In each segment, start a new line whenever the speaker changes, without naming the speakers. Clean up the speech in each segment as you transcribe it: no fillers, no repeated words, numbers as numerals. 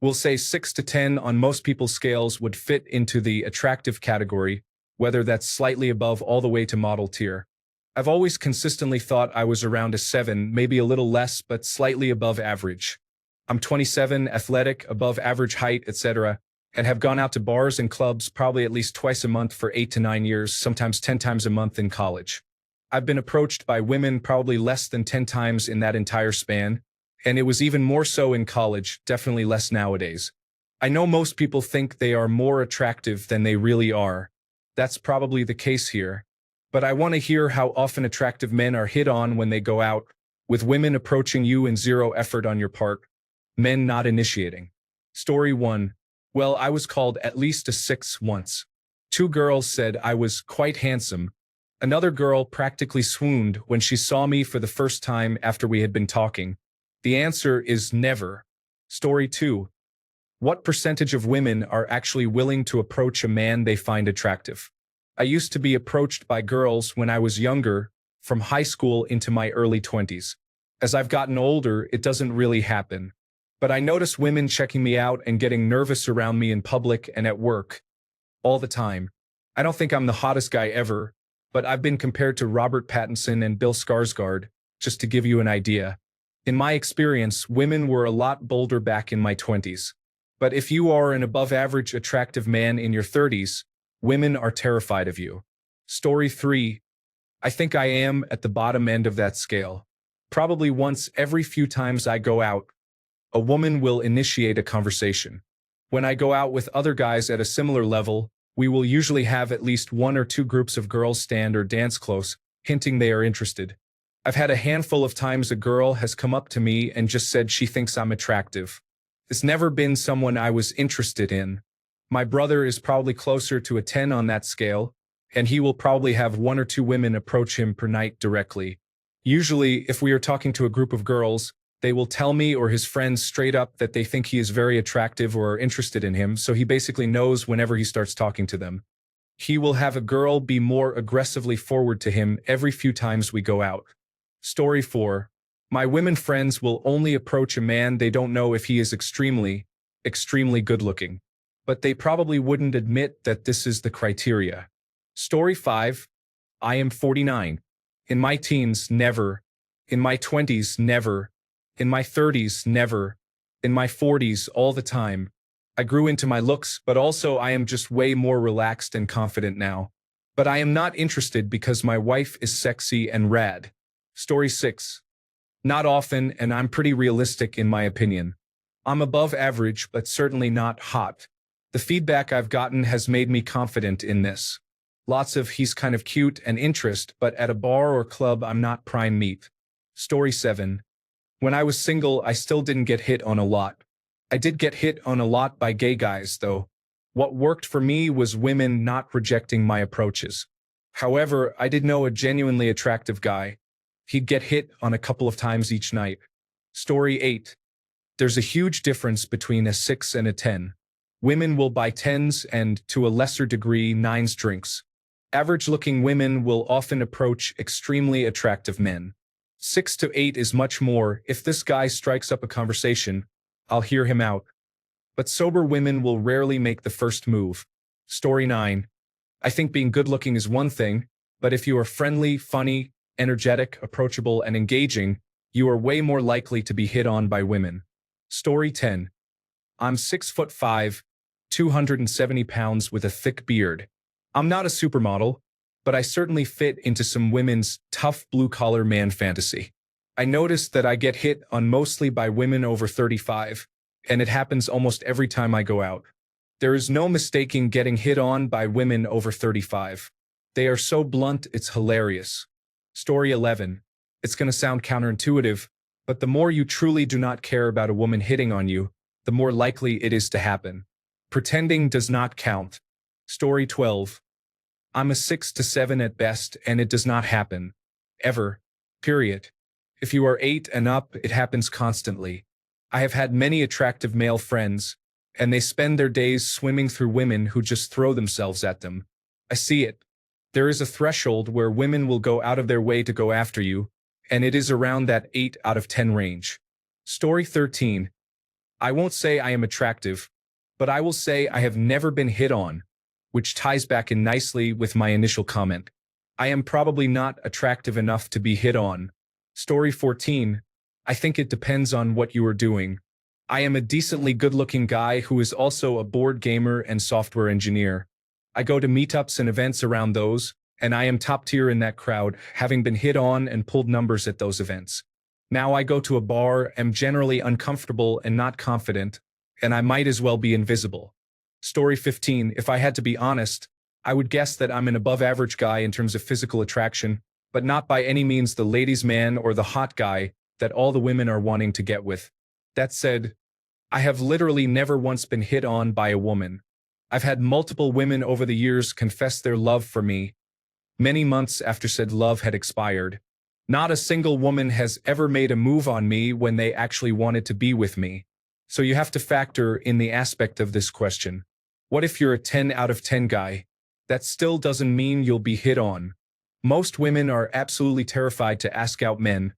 We'll say 6 to 10 on most people's scales would fit into the attractive category, whether that's slightly above all the way to model tier. I've always consistently thought I was around a 7, maybe a little less, but slightly above average. I'm 27, athletic, above average height, etc., and have gone out to bars and clubs probably at least twice a month for 8 to 9 years, sometimes 10 times a month in college. I've been approached by women probably less than 10 times in that entire span, and it was even more so in college, definitely less nowadays. I know most people think they are more attractive than they really are. That's probably the case here. But I want to hear how often attractive men are hit on when they go out, with women approaching you and zero effort on your part, men not initiating. Story 1. Well, I was called at least a 6 once. 2 girls said I was quite handsome. Another girl practically swooned when she saw me for the first time after we had been talking. The answer is never. Story 2. What percentage of women are actually willing to approach a man they find attractive? I used to be approached by girls when I was younger, from high school into my early 20s. As I've gotten older, it doesn't really happen. But I notice women checking me out and getting nervous around me in public and at work. All the time. I don't think I'm the hottest guy ever, but I've been compared to Robert Pattinson and Bill Skarsgård, just to give you an idea. In my experience, women were a lot bolder back in my 20s. But if you are an above-average attractive man in your 30s, women are terrified of you. Story 3. I think I am at the bottom end of that scale. Probably once every few times I go out, a woman will initiate a conversation. When I go out with other guys at a similar level, we will usually have at least 1 or 2 groups of girls stand or dance close, hinting they are interested. I've had a handful of times a girl has come up to me and just said she thinks I'm attractive. It's never been someone I was interested in. My brother is probably closer to a 10 on that scale, and he will probably have 1 or 2 women approach him per night directly. Usually, if we are talking to a group of girls, they will tell me or his friends straight up that they think he is very attractive or are interested in him, so he basically knows whenever he starts talking to them. He will have a girl be more aggressively forward to him every few times we go out. Story 4. My women friends will only approach a man they don't know if he is extremely good-looking. But they probably wouldn't admit that this is the criteria. Story 5. I am 49. In my teens, never. In my 20s, never. In my 30s, never. In my 40s, all the time. I grew into my looks, but also I am just way more relaxed and confident now. But I am not interested because my wife is sexy and rad. Story 6. Not often, and I'm pretty realistic in my opinion. I'm above average, but certainly not hot. The feedback I've gotten has made me confident in this. Lots of he's kind of cute and interest, but at a bar or club I'm not prime meat. Story 7. When I was single, I still didn't get hit on a lot. I did get hit on a lot by gay guys, though. What worked for me was women not rejecting my approaches. However, I did know a genuinely attractive guy. He'd get hit on a couple of times each night. Story 8. There's a huge difference between a 6 and a 10. Women will buy 10s and, to a lesser degree, 9s drinks. Average-looking women will often approach extremely attractive men. 6 to 8 is much more. If this guy strikes up a conversation, I'll hear him out. But sober women will rarely make the first move. Story 9. I think being good-looking is one thing, but if you are friendly, funny, energetic, approachable, and engaging, you are way more likely to be hit on by women. Story 10. I'm 6'5", 270 pounds with a thick beard. I'm not a supermodel, but I certainly fit into some women's tough blue-collar man fantasy. I noticed that I get hit on mostly by women over 35, and it happens almost every time I go out. There is no mistaking getting hit on by women over 35. They are so blunt, it's hilarious. Story 11. It's gonna sound counterintuitive, but the more you truly do not care about a woman hitting on you, the more likely it is to happen. Pretending does not count. Story 12. I'm a 6 to 7 at best, and it does not happen. Ever. Period. If you are 8 and up, it happens constantly. I have had many attractive male friends, and they spend their days swimming through women who just throw themselves at them. I see it. There is a threshold where women will go out of their way to go after you, and it is around that 8 out of 10 range. Story 13. I won't say I am attractive, but I will say I have never been hit on, which ties back in nicely with my initial comment. I am probably not attractive enough to be hit on. Story 14. I think it depends on what you are doing. I am a decently good-looking guy who is also a board gamer and software engineer. I go to meetups and events around those, and I am top tier in that crowd, having been hit on and pulled numbers at those events. Now I go to a bar, am generally uncomfortable and not confident, and I might as well be invisible. Story 15. If I had to be honest, I would guess that I'm an above-average guy in terms of physical attraction, but not by any means the ladies' man or the hot guy that all the women are wanting to get with. That said, I have literally never once been hit on by a woman. I've had multiple women over the years confess their love for me, many months after said love had expired. Not a single woman has ever made a move on me when they actually wanted to be with me. So you have to factor in the aspect of this question. What if you're a 10 out of 10 guy? That still doesn't mean you'll be hit on. Most women are absolutely terrified to ask out men,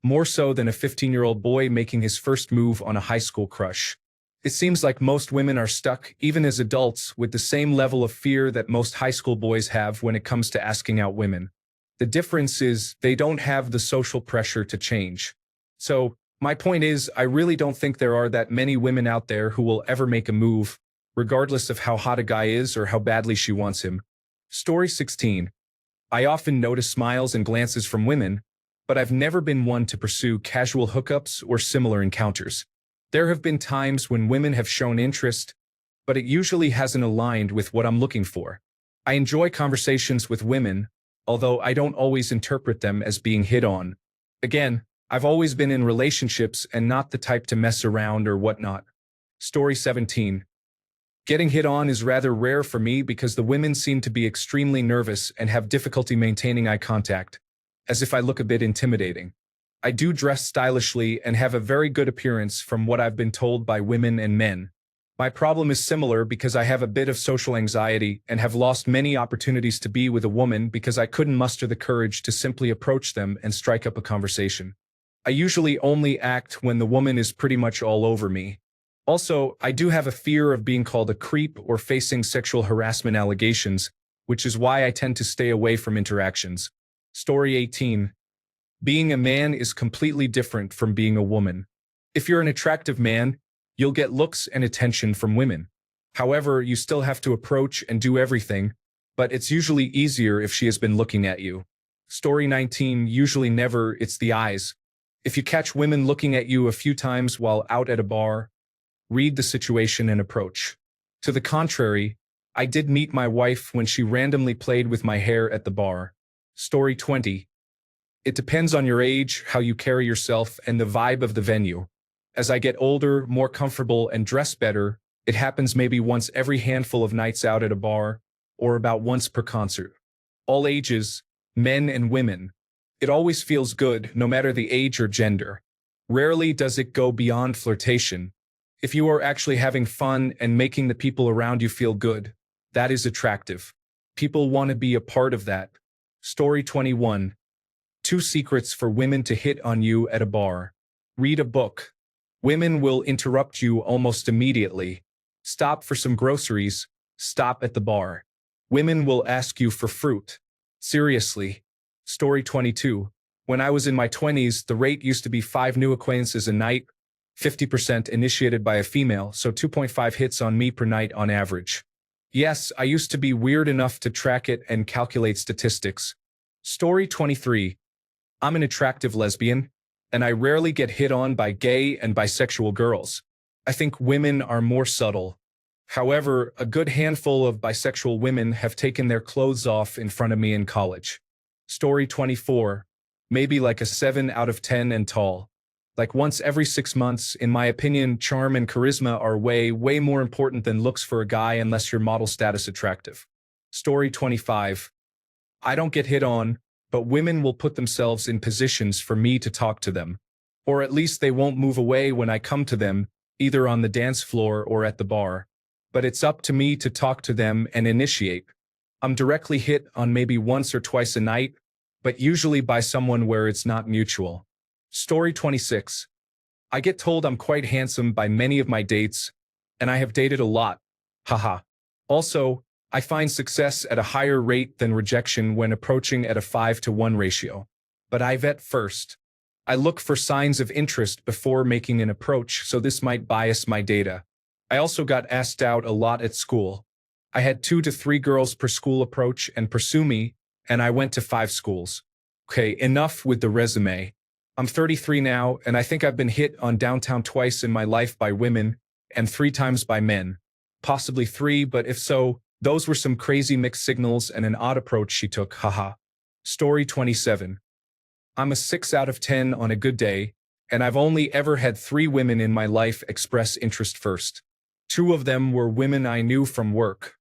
more so than a 15-year-old boy making his first move on a high school crush. It seems like most women are stuck, even as adults, with the same level of fear that most high school boys have when it comes to asking out women. The difference is they don't have the social pressure to change. So, my point is, I really don't think there are that many women out there who will ever make a move, regardless of how hot a guy is or how badly she wants him. Story 16. I often notice smiles and glances from women, but I've never been one to pursue casual hookups or similar encounters. There have been times when women have shown interest, but it usually hasn't aligned with what I'm looking for. I enjoy conversations with women, although I don't always interpret them as being hit on. Again, I've always been in relationships and not the type to mess around or whatnot. Story 17. Getting hit on is rather rare for me because the women seem to be extremely nervous and have difficulty maintaining eye contact, as if I look a bit intimidating. I do dress stylishly and have a very good appearance from what I've been told by women and men. My problem is similar because I have a bit of social anxiety and have lost many opportunities to be with a woman because I couldn't muster the courage to simply approach them and strike up a conversation. I usually only act when the woman is pretty much all over me. Also, I do have a fear of being called a creep or facing sexual harassment allegations, which is why I tend to stay away from interactions. Story 18. Being a man is completely different from being a woman. If you're an attractive man, you'll get looks and attention from women. However, you still have to approach and do everything, but it's usually easier if she has been looking at you. Story 19. Usually never, it's the eyes. If you catch women looking at you a few times while out at a bar, read the situation and approach. To the contrary, I did meet my wife when she randomly played with my hair at the bar. Story 20. It depends on your age, how you carry yourself, and the vibe of the venue. As I get older, more comfortable, and dress better, it happens maybe once every handful of nights out at a bar, or about once per concert. All ages, men and women. It always feels good, no matter the age or gender. Rarely does it go beyond flirtation. If you are actually having fun and making the people around you feel good, that is attractive. People want to be a part of that. Story 21. 2 secrets for women to hit on you at a bar. Read a book. Women will interrupt you almost immediately. Stop for some groceries. Stop at the bar. Women will ask you for fruit. Seriously. Story 22. When I was in my 20s, the rate used to be 5 new acquaintances a night, 50% initiated by a female, so 2.5 hits on me per night on average. Yes, I used to be weird enough to track it and calculate statistics. Story 23. I'm an attractive lesbian, and I rarely get hit on by gay and bisexual girls. I think women are more subtle. However, a good handful of bisexual women have taken their clothes off in front of me in college. Story 24. Maybe like a 7 out of 10 and tall. Like once every 6 months, in my opinion, charm and charisma are way more important than looks for a guy unless you're model status attractive. Story 25. I don't get hit on, but women will put themselves in positions for me to talk to them. Or at least they won't move away when I come to them, either on the dance floor or at the bar. But it's up to me to talk to them and initiate. I'm directly hit on maybe once or twice a night, but usually by someone where it's not mutual. Story 26. I get told I'm quite handsome by many of my dates, and I have dated a lot. Haha. Also, I find success at a higher rate than rejection when approaching at a 5-to-1 ratio. But I vet first. I look for signs of interest before making an approach, so this might bias my data. I also got asked out a lot at school. I had 2 to 3 girls per school approach and pursue me, and I went to 5 schools. Okay, enough with the resume. I'm 33 now, and I think I've been hit on downtown twice in my life by women, and 3 times by men. Possibly 3, but if so, those were some crazy mixed signals and an odd approach she took, haha. Story 27. I'm a 6 out of 10 on a good day, and I've only ever had 3 women in my life express interest first. 2 of them were women I knew from work.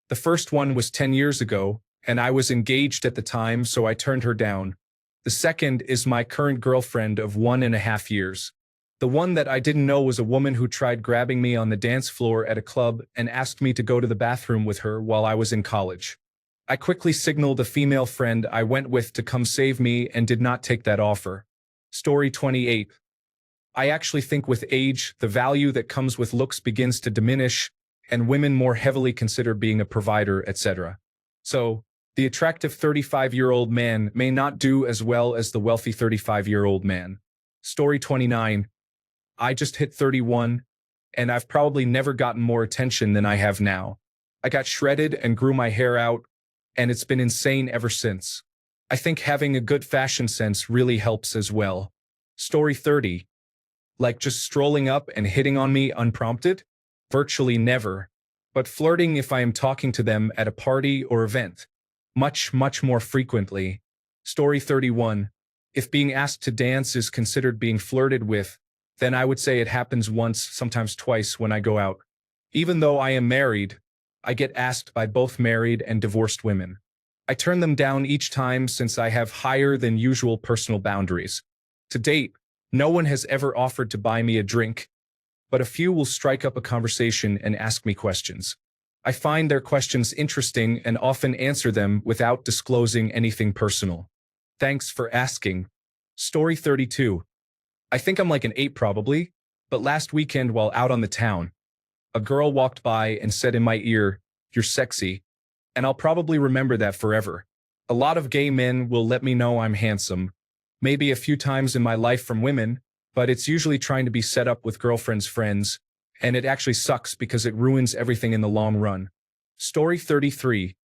The first one was 10 years ago, and I was engaged at the time, so I turned her down. The second is my current girlfriend of 1.5 years. The one that I didn't know was a woman who tried grabbing me on the dance floor at a club and asked me to go to the bathroom with her while I was in college. I quickly signaled a female friend I went with to come save me and did not take that offer. Story 28. I actually think with age, the value that comes with looks begins to diminish, and women more heavily consider being a provider, etc. So, the attractive 35-year-old man may not do as well as the wealthy 35-year-old man. Story 29. I just hit 31, and I've probably never gotten more attention than I have now. I got shredded and grew my hair out, and it's been insane ever since. I think having a good fashion sense really helps as well. Story 30. Like just strolling up and hitting on me unprompted? Virtually never. But flirting if I am talking to them at a party or event. Much, much more frequently. Story 31. If being asked to dance is considered being flirted with, then I would say it happens once, sometimes twice when I go out. Even though I am married, I get asked by both married and divorced women. I turn them down each time since I have higher than usual personal boundaries. To date, no one has ever offered to buy me a drink, but a few will strike up a conversation and ask me questions. I find their questions interesting and often answer them without disclosing anything personal. Thanks for asking. Story 32. I think I'm like an 8 probably, but last weekend while out on the town, a girl walked by and said in my ear, "You're sexy," and I'll probably remember that forever. A lot of gay men will let me know I'm handsome, maybe a few times in my life from women, but it's usually trying to be set up with girlfriends' friends, and it actually sucks because it ruins everything in the long run. Story 33.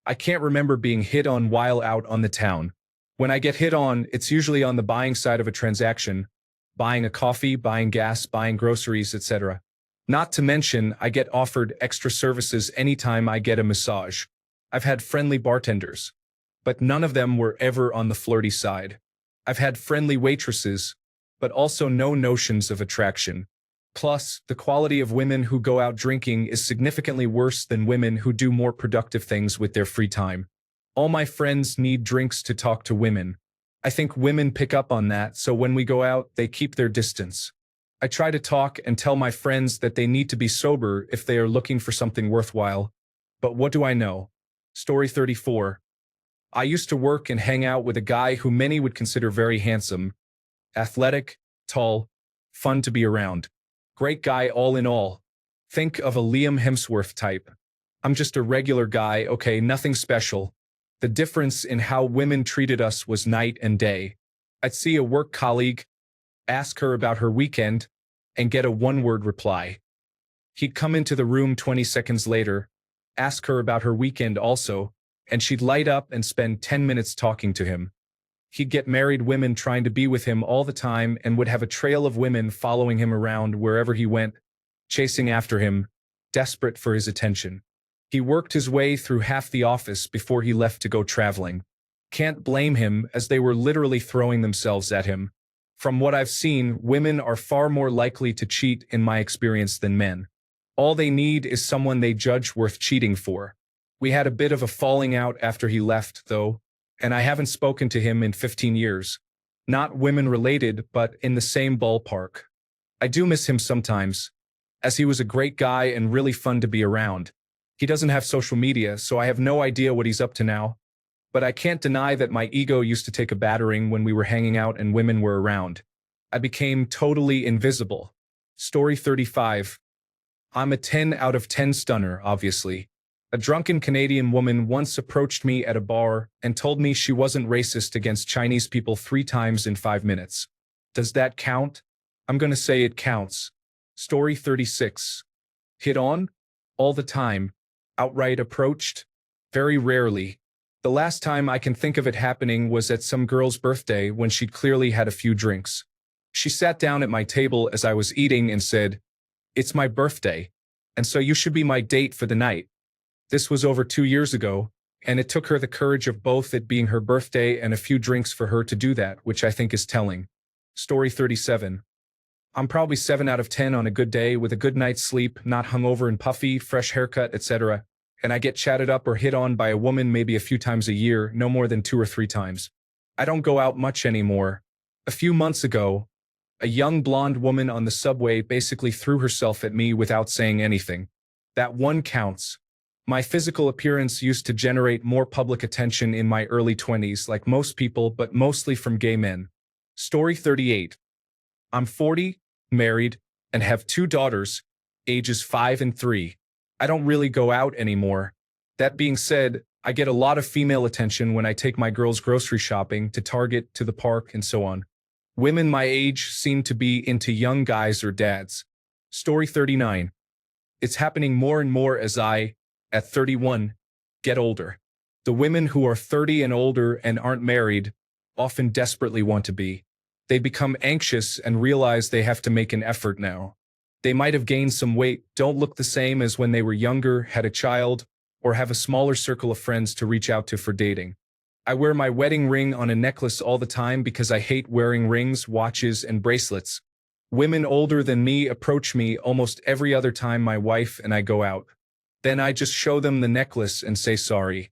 I can't remember being hit on while out on the town. When I get hit on, it's usually on the buying side of a transaction, buying a coffee, buying gas, buying groceries, etc. Not to mention, I get offered extra services anytime I get a massage. I've had friendly bartenders, but none of them were ever on the flirty side. I've had friendly waitresses, but also no notions of attraction. Plus, the quality of women who go out drinking is significantly worse than women who do more productive things with their free time. All my friends need drinks to talk to women. I think women pick up on that, so when we go out, they keep their distance. I try to talk and tell my friends that they need to be sober if they are looking for something worthwhile. But what do I know? Story 34. I used to work and hang out with a guy who many would consider very handsome, athletic, tall, fun to be around. Great guy all in all. Think of a Liam Hemsworth type. I'm just a regular guy, okay, nothing special. The difference in how women treated us was night and day. I'd see a work colleague, ask her about her weekend, and get a one-word reply. He'd come into the room 20 seconds later, ask her about her weekend also, and she'd light up and spend 10 minutes talking to him. He'd get married women trying to be with him all the time and would have a trail of women following him around wherever he went, chasing after him, desperate for his attention. He worked his way through half the office before he left to go traveling. Can't blame him, as they were literally throwing themselves at him. From what I've seen, women are far more likely to cheat in my experience than men. All they need is someone they judge worth cheating for. We had a bit of a falling out after he left, though, and I haven't spoken to him in 15 years. Not women-related, but in the same ballpark. I do miss him sometimes, as he was a great guy and really fun to be around. He doesn't have social media, so I have no idea what he's up to now. But I can't deny that my ego used to take a battering when we were hanging out and women were around. I became totally invisible. Story 35. I'm a 10 out of 10 stunner, obviously. A drunken Canadian woman once approached me at a bar and told me she wasn't racist against Chinese people 3 times in 5 minutes. Does that count? I'm gonna say it counts. Story 36. Hit on? All the time. Outright approached? Very rarely. The last time I can think of it happening was at some girl's birthday when she'd clearly had a few drinks. She sat down at my table as I was eating and said, "It's my birthday, and so you should be my date for the night." This was over 2 years ago, and it took her the courage of both it being her birthday and a few drinks for her to do that, which I think is telling. Story 37. I'm probably 7 out of 10 on a good day with a good night's sleep, not hungover and puffy, fresh haircut, etc. And I get chatted up or hit on by a woman maybe a few times a year, no more than 2 or 3 times. I don't go out much anymore. A few months ago, a young blonde woman on the subway basically threw herself at me without saying anything. That one counts. My physical appearance used to generate more public attention in my early 20s, like most people, but mostly from gay men. Story 38. I'm 40, married, and have 2 daughters, ages 5 and 3. I don't really go out anymore. That being said, I get a lot of female attention when I take my girls grocery shopping, to Target, to the park, and so on. Women my age seem to be into young guys or dads. Story 39. It's happening more and more as I, at 31, get older. The women who are 30 and older and aren't married often desperately want to be. They become anxious and realize they have to make an effort now. They might have gained some weight, don't look the same as when they were younger, had a child, or have a smaller circle of friends to reach out to for dating. I wear my wedding ring on a necklace all the time because I hate wearing rings, watches, and bracelets. Women older than me approach me almost every other time my wife and I go out. Then I just show them the necklace and say sorry.